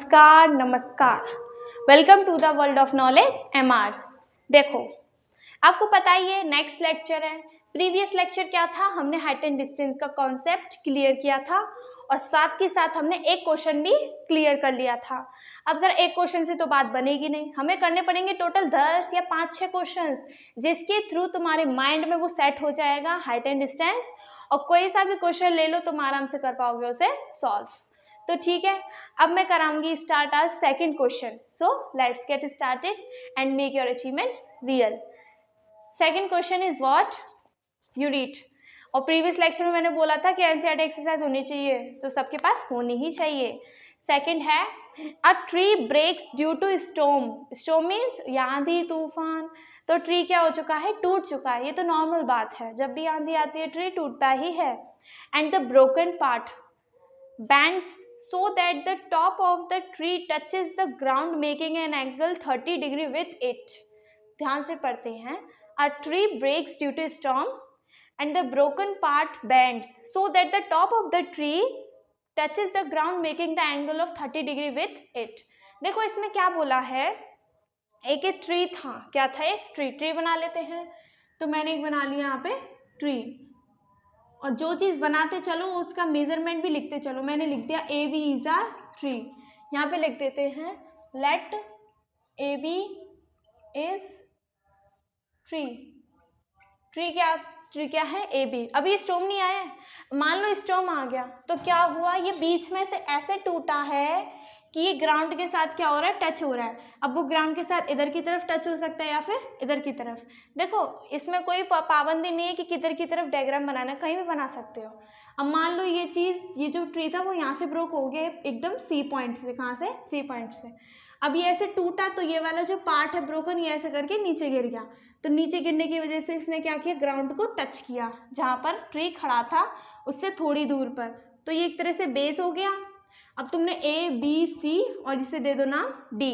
नमस्कार नमस्कार। Welcome to the world of knowledge एमआरस। देखो, आपको पता ही है नेक्स्ट लेक्चर है। प्रीवियस लेक्चर क्या था, हमने हाइट एंड डिस्टेंस का कॉन्सेप्ट क्लियर किया था और साथ के साथ हमने एक क्वेश्चन भी क्लियर कर लिया था। अब जरा एक क्वेश्चन से तो बात बनेगी नहीं, हमें करने पड़ेंगे टोटल 10 या 5-6 क्वेश्चन, जिसके थ्रू तुम्हारे माइंड में वो सेट हो जाएगा हाइट एंड डिस्टेंस, और कोई सा भी क्वेश्चन ले लो तुम आराम से कर पाओगे उसे सॉल्व। तो ठीक है, अब मैं कराऊंगी स्टार्ट आज second question. So let's get started and make your achievements real. Second question is what you read. और प्रीवियस लेक्चर में मैंने बोला था कि एनसीईआरटी एक्सरसाइज होनी चाहिए, तो सबके पास होनी ही चाहिए। सेकंड है, a tree breaks due to storm. Storm means आंधी तूफान। तो ट्री क्या हो चुका है, टूट चुका है। ये तो नॉर्मल बात है, जब भी आंधी आती है ट्री टूटता ही है। And the broken part bends so that the top of the tree touches the ground making an angle 30 degree with it. ध्यान से पढ़ते हैं। A tree breaks due to storm and the broken part bends so that the top of the tree touches the ground making the angle of 30 degree with it. देखो इसमें क्या बोला है, एक ट्री था, क्या था, एक ट्री बना लेते हैं। तो मैंने एक बना लिया यहाँ पे ट्री, और जो चीज़ बनाते चलो उसका मेजरमेंट भी लिखते चलो। मैंने लिख दिया A B is a tree. यहाँ पे लिख देते हैं let A B is tree. Tree क्या है, ए बी। अभी स्टॉर्म नहीं आया है, मान लो स्टॉर्म आ गया तो क्या हुआ, ये बीच में से ऐसे टूटा है कि ये ग्राउंड के साथ क्या हो रहा है, टच हो रहा है। अब वो ग्राउंड के साथ इधर की तरफ टच हो सकता है या फिर इधर की तरफ। देखो इसमें कोई पाबंदी नहीं है कि किधर की तरफ डायग्राम बनाना, कहीं भी बना सकते हो। अब मान लो ये चीज़, ये जो ट्री था वो यहाँ से ब्रोक हो गया एकदम सी पॉइंट से। कहाँ से, सी पॉइंट से। अब ये ऐसे टूटा तो ये वाला जो पार्ट है ब्रोकन, ये ऐसे करके नीचे गिर गया। तो नीचे गिरने की वजह से इसने क्या किया, ग्राउंड को टच किया जहाँ पर ट्री खड़ा था उससे थोड़ी दूर पर। तो ये एक तरह से बेस हो गया। अब तुमने ए बी सी और इसे दे दो नाम डी।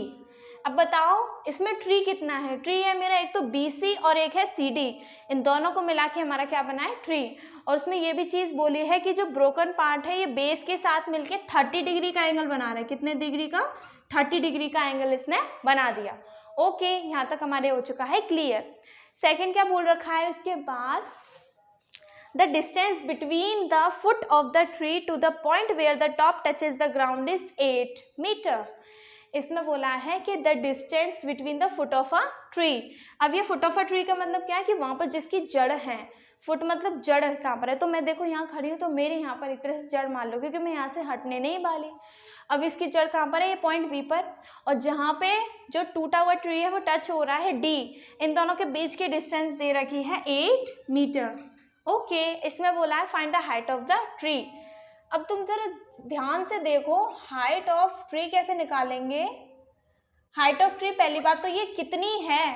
अब बताओ इसमें ट्री कितना है, ट्री है मेरा एक तो बी सी और एक है सी डी। इन दोनों को मिला के हमारा क्या बना है, ट्री। और उसमें ये भी चीज़ बोली है कि जो ब्रोकन पार्ट है ये बेस के साथ मिलके 30 डिग्री का एंगल बना रहा है। कितने डिग्री का, 30 डिग्री का एंगल इसने बना दिया। ओके, यहाँ तक हमारे हो चुका है क्लियर। सेकेंड क्या बोल रखा है उसके बाद, the distance between the foot of the tree to the point where the top touches the ground is 8 meter. इसमें बोला है कि the distance between the foot of a tree। अब ये foot of a tree का मतलब क्या है कि वहाँ पर जिसकी जड़ है, फुट मतलब जड़ कहाँ पर है। तो मैं देखो यहाँ खड़ी हूँ तो मेरे यहाँ पर एक तरह से जड़ मान लो, क्योंकि मैं यहाँ से हटने नहीं वाली। अब इसकी जड़ कहाँ पर है, ये पॉइंट बी पर, और जहाँ पे जो टूटा हुआ ट्री है वो टच हो रहा है डी। इन दोनों के बीच की डिस्टेंस दे रखी है 8 मीटर। ओके, इसमें बोला है find the height of the tree. अब तुम जरा ध्यान से देखो, हाइट ऑफ ट्री कैसे निकालेंगे। हाइट ऑफ ट्री पहली बात तो ये कितनी है,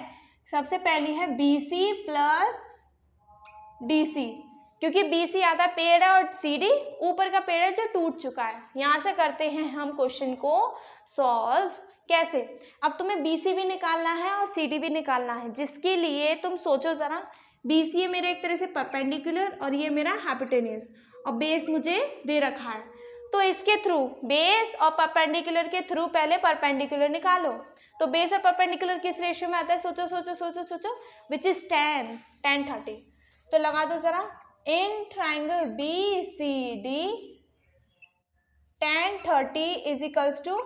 सबसे पहली है BC प्लस DC, क्योंकि BC आधा पेड़ है और CD ऊपर का पेड़ है जो टूट चुका है। यहाँ से करते हैं हम क्वेश्चन को सॉल्व। कैसे, अब तुम्हें BC भी निकालना है और CD भी निकालना है, जिसके लिए तुम सोचो जरा। BC है मेरा एक तरह से परपेंडिकुलर और ये मेरा हाइपोटेन्यूज, और बेस मुझे दे रखा है। तो इसके थ्रू बेस और परपेंडिकुलर के थ्रू पहले परपेंडिकुलर निकालो। तो बेस और परपेंडिकुलर किस रेशियो में आता है, सोचो सोचो सोचो सोचो, विच इज 10-10-30। तो लगा दो जरा, in triangle BCD 10-30 is equals to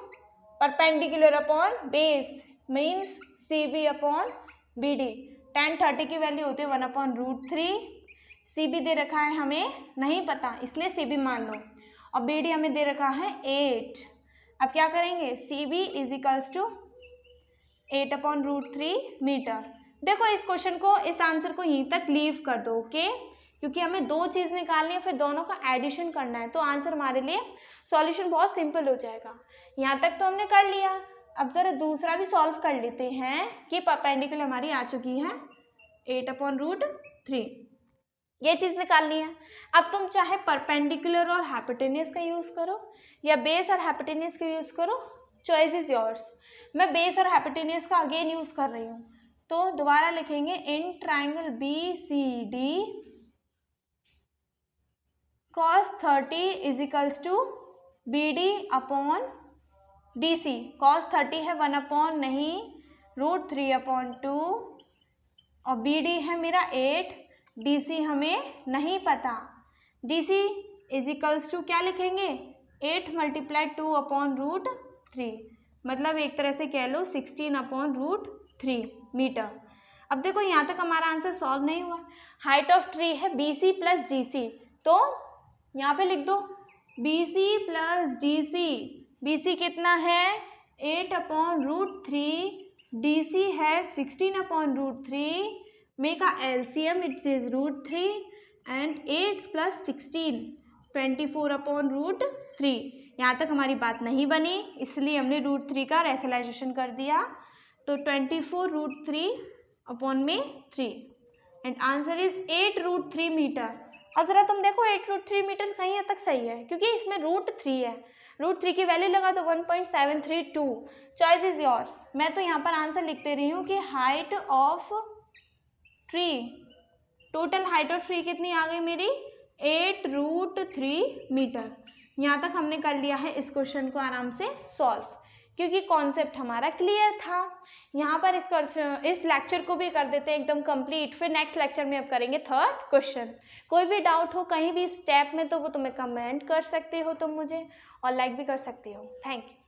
perpendicular upon base means CB upon BD। 10-30 की वैल्यू होती है 1/√3। CB दे रखा है हमें नहीं पता, इसलिए CB मान लो, और BD हमें दे रखा है 8। अब क्या करेंगे, CB is equals to 8/√3 metre. देखो इस क्वेश्चन को, इस आंसर को यहीं तक लीव कर दो। ओके, क्योंकि हमें दो चीज़ निकालनी है, फिर दोनों का एडिशन करना है, तो आंसर हमारे लिए सॉल्यूशन बहुत सिंपल हो जाएगा। यहाँ तक तो हमने कर लिया। अब जरा दूसरा भी सॉल्व कर लेते हैं कि परपेंडिकुलर हमारी आ चुकी है 8/√3, ये चीज़ निकालनी है। अब तुम चाहे परपेंडिकुलर और हाइपोटेन्यूज का यूज़ करो या बेस और हाइपोटेन्यूज का यूज़ करो, चॉइस इज योर्स। मैं बेस और हाइपोटेन्यूज का अगेन यूज़ कर रही हूँ, तो दोबारा लिखेंगे in triangle BCD cos 30 is equals to BD upon DC cos 30 है 1 नहीं √3/2 और BD है मेरा 8, DC हमें नहीं पता। DC इज इक्वल्स टू क्या लिखेंगे 8 × 2/√3, मतलब एक तरह से कह लो 16/√3 मीटर। अब देखो यहाँ तक हमारा आंसर सॉल्व नहीं हुआ। हाइट ऑफ ट्री है BC + DC, तो यहाँ पे लिख दो BC + DC। BC कितना है 8/√3, DC है 16/√3, make a LCM it is √3 and 8 + 16 24/√3। यहाँ तक हमारी बात नहीं बनी, इसलिए हमने √3 का रेशनलाइजेशन कर दिया, तो 24√3/3 एंड आंसर इज 8√3 मीटर। अब ज़रा तुम देखो 8√3 मीटर कहीं हद तक सही है, क्योंकि इसमें √3 है, √3 की वैल्यू लगा तो 1.732। Choice is yours. मैं तो यहाँ पर आंसर लिख दे रही हूँ कि height of tree, total height of tree कितनी आ गई मेरी 8√3 मीटर। यहाँ तक हमने कर लिया है इस क्वेश्चन को आराम से सॉल्व, क्योंकि कॉन्सेप्ट हमारा क्लियर था। यहाँ पर इस लेक्चर को भी कर देते हैं एकदम कंप्लीट, फिर नेक्स्ट लेक्चर में अब करेंगे थर्ड क्वेश्चन। कोई भी डाउट हो कहीं भी स्टेप में तो वो तुम्हें कमेंट कर सकते हो तुम मुझे, और लाइक भी कर सकते हो। Thank you.